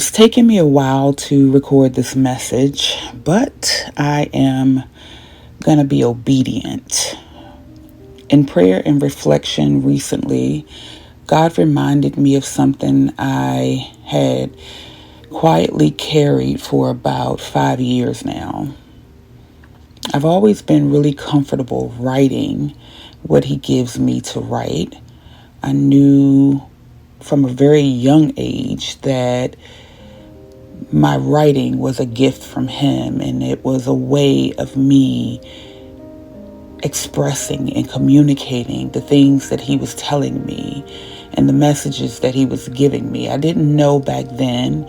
It's taken me a while to record this message, but I am going to be obedient. In prayer and reflection recently, God reminded me of something I had quietly carried for about 5 years now. I've always been really comfortable writing what He gives me to write. I knew from a very young age that my writing was a gift from Him, and it was a way of me expressing and communicating the things that He was telling me and the messages that He was giving me. I didn't know back then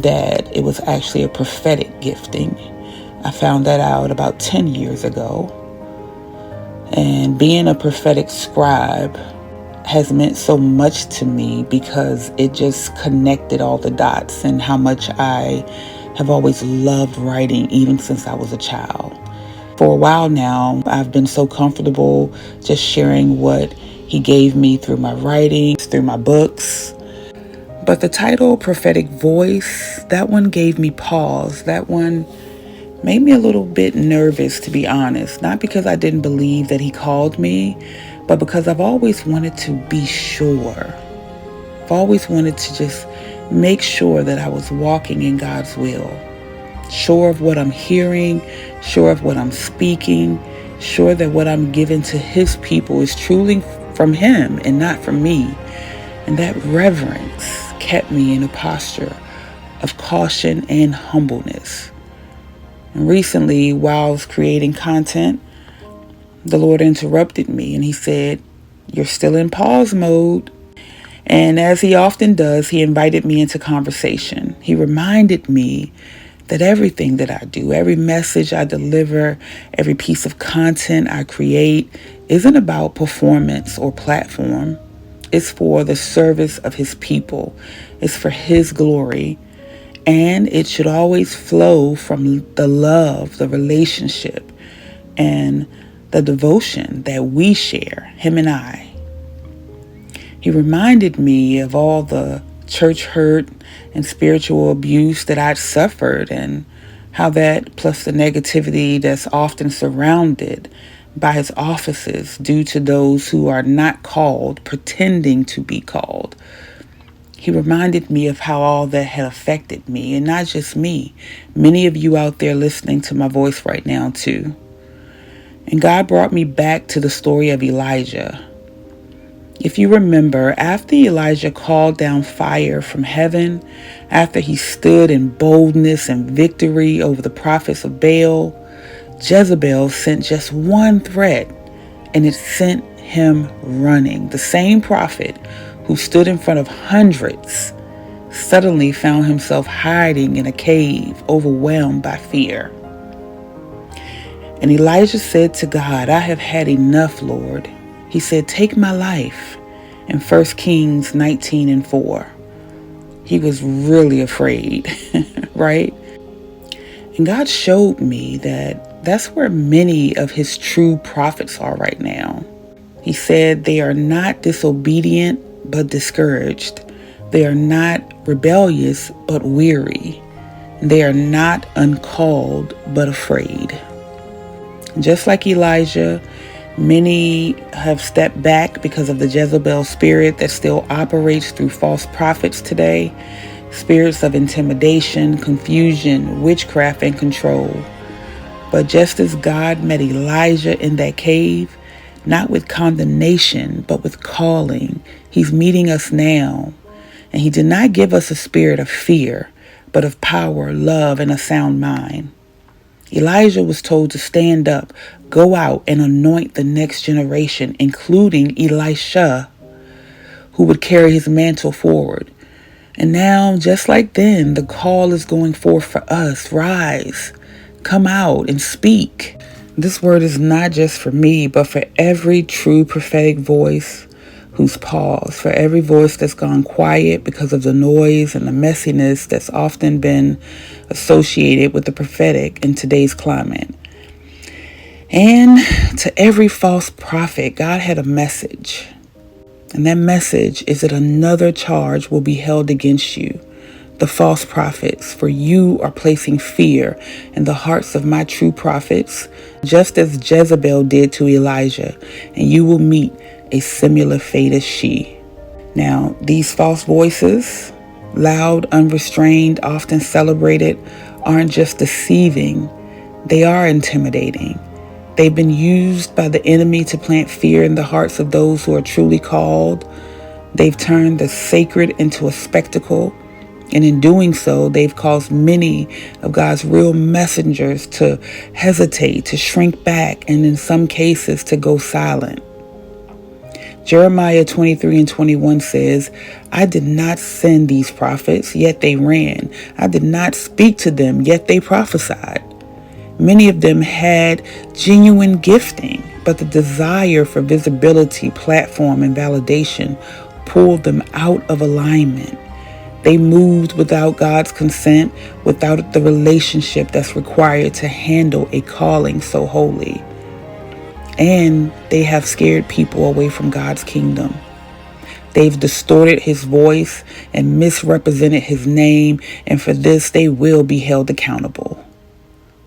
that it was actually a prophetic gifting. I found that out about 10 years ago. And being a prophetic scribe has meant so much to me because it just connected all the dots and how much I have always loved writing even since I was a child. For a while now, I've been so comfortable just sharing what He gave me through my writing, through my books. But the title, Prophetic Voice, that one gave me pause. That one made me a little bit nervous, to be honest. Not because I didn't believe that He called me, but because I've always wanted to be sure. I've always wanted to just make sure that I was walking in God's will. Sure of what I'm hearing, sure of what I'm speaking, sure that what I'm giving to His people is truly from Him and not from me. And that reverence kept me in a posture of caution and humbleness. And recently, while I was creating content, the Lord interrupted me and He said, "You're still in pause mode." And as He often does, He invited me into conversation. He reminded me that everything that I do, every message I deliver, every piece of content I create isn't about performance or platform. It's for the service of His people. It's for His glory. And it should always flow from the love, the relationship, and the devotion that we share, Him and I. He reminded me of all the church hurt and spiritual abuse that I'd suffered, and how that, plus the negativity that's often surrounded by His offices due to those who are not called, pretending to be called. He reminded me of how all that had affected me, and not just me. Many of you out there listening to my voice right now too. And God brought me back to the story of Elijah. If you remember, after Elijah called down fire from heaven, after he stood in boldness and victory over the prophets of Baal, Jezebel sent just one threat, and it sent him running. The same prophet who stood in front of hundreds suddenly found himself hiding in a cave, overwhelmed by fear. And Elijah said to God, "I have had enough, Lord." He said, "Take my life." In 1 Kings 19:4. He was really afraid, right? And God showed me that that's where many of His true prophets are right now. He said they are not disobedient, but discouraged. They are not rebellious, but weary. They are not uncalled, but afraid. Just like Elijah, many have stepped back because of the Jezebel spirit that still operates through false prophets today. Spirits of intimidation, confusion, witchcraft, and control. But just as God met Elijah in that cave, not with condemnation, but with calling, He's meeting us now. And He did not give us a spirit of fear, but of power, love, and a sound mind. Elijah was told to stand up, go out, and anoint the next generation, including Elisha, who would carry his mantle forward. And now, just like then, the call is going forth for us. Rise, come out, and speak. This word is not just for me, but for every true prophetic voice who's paused, for every voice that's gone quiet because of the noise and the messiness that's often been associated with the prophetic in today's climate. And to every false prophet, God had a message. And that message is that another charge will be held against you, the false prophets, for you are placing fear in the hearts of my true prophets, just as Jezebel did to Elijah, and you will meet a similar fate as she. Now, these false voices, loud, unrestrained, often celebrated, aren't just deceiving, they are intimidating. They've been used by the enemy to plant fear in the hearts of those who are truly called. They've turned the sacred into a spectacle. And in doing so, they've caused many of God's real messengers to hesitate, to shrink back, and in some cases to go silent. Jeremiah 23:21 says, I did not send these prophets, yet they ran. I did not speak to them, yet they prophesied. Many of them had genuine gifting, but the desire for visibility, platform, and validation pulled them out of alignment. They moved without God's consent, without the relationship that's required to handle a calling so holy. And they have scared people away from God's kingdom. They've distorted his voice and misrepresented his name, and for this they will be held accountable.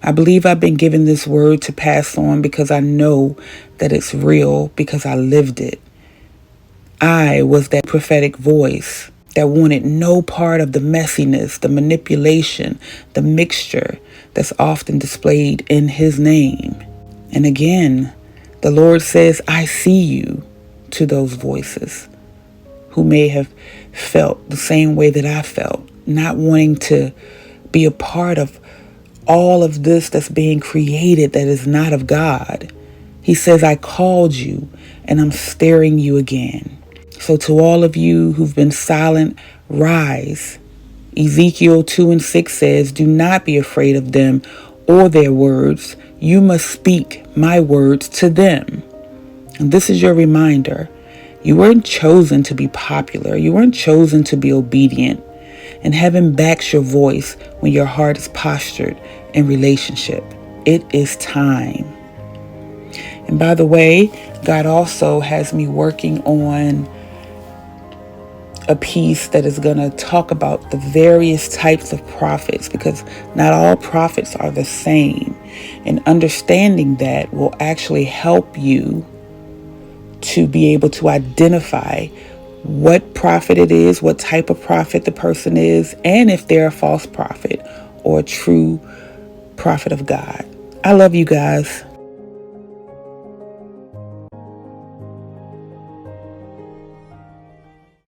I believe I've been given this word to pass on because I know that it's real, because I lived it. I was that prophetic voice that wanted no part of the messiness, the manipulation, the mixture that's often displayed in his name. And again, the Lord says, I see you, to those voices who may have felt the same way that I felt, not wanting to be a part of all of this that's being created that is not of God. He says, I called you and I'm staring you again. So to all of you who've been silent, rise. Ezekiel 2:6 says, do not be afraid of them or their words. You must speak my words to them. And this is your reminder. You weren't chosen to be popular. You weren't chosen to be obedient. And heaven backs your voice when your heart is postured in relationship. It is time. And by the way, God also has me working on a piece that is going to talk about the various types of prophets, because not all prophets are the same. And understanding that will actually help you to be able to identify what prophet it is, what type of prophet the person is, and if they're a false prophet or a true prophet of God. I love you guys.